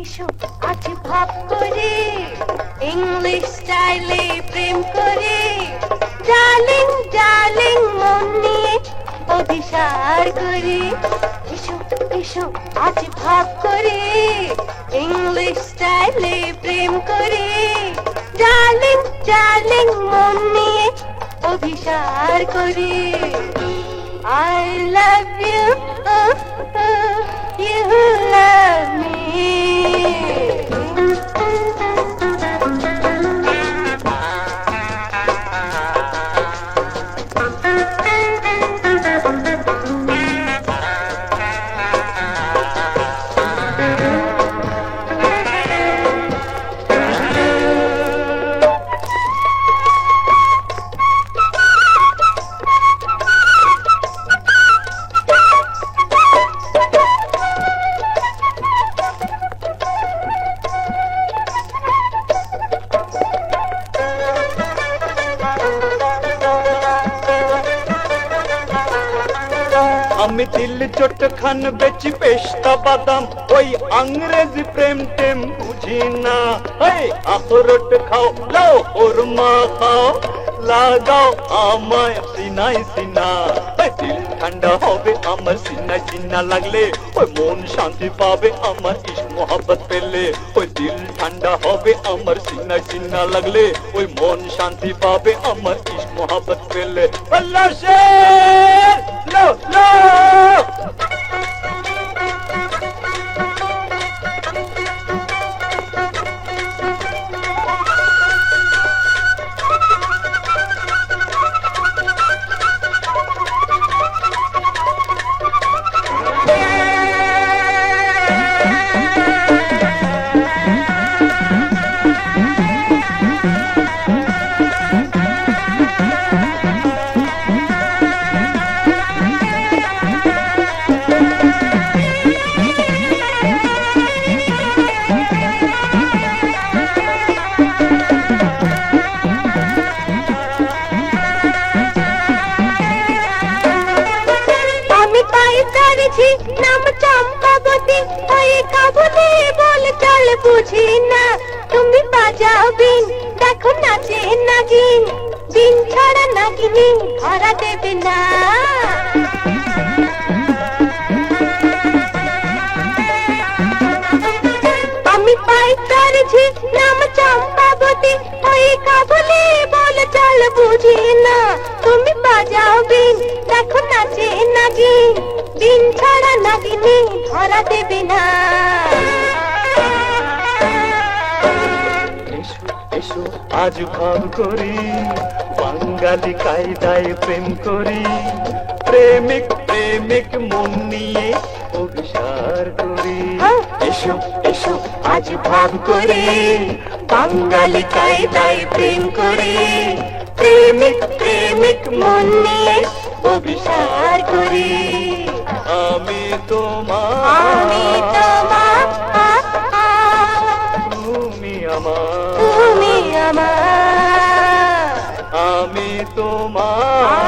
এসো আজ ভাব করে ইংলিশ স্টাইলে প্রেম করে ডার্লিং ডার্লিং মন নিয়ে অভিসার করে এসো এসো আজ ভাব করে ইংলিশ স্টাইলে প্রেম করে ডার্লিং ডার্লিং মন নিয়ে অভিসার করে I love you, you love me. আমি দিল চোট খান বেচি পেস্তা বাদাম ওই আংরেজি প্রেম টেম বুঝি না আখরোট খাও লো ওরমা খাও লাগাও আমায় সিনাই সিনা দিল ঠান্ডা হবে আমার সিনা চিন্না লাগলে ওই মন শান্তি পাবে আমার ইশক মোহাব্বত পেলে ওই দিল ঠান্ডা হবে আমার সিনা চিন্না লাগলে ওই মন শান্তি পাবে আমার ইশক মোহাব্বত পেলে আল্লাহ শের লো লো নাম চম্পাবতী ওই কাবুলে বল চল বুঝি না তুমি বাজাও বিন দেখো নাচে নাগিন বিন ছাড়া নাগিনি ধরা দেবে না আমি পাইতারছি নাম চম্পাবতী ওই কাবুলে বল চল বুঝি না তুমি বাজাও বিন দেখো নাচে নাগিন দিন ছাড়া নাগিনি ধরা দেবে না এসো আজ ভাব করি বাঙালি কায়দায় প্রেম করি প্রেমিক প্রেমিক মন নিয়ে অভিসার করি এসো এসো আজ ভাব করি বাঙালি কায়দায় প্রেম করি প্রেমিক প্রেমিক মন নিয়ে অভিসার করি আমি তোমার তুমি আমার আমি তোমার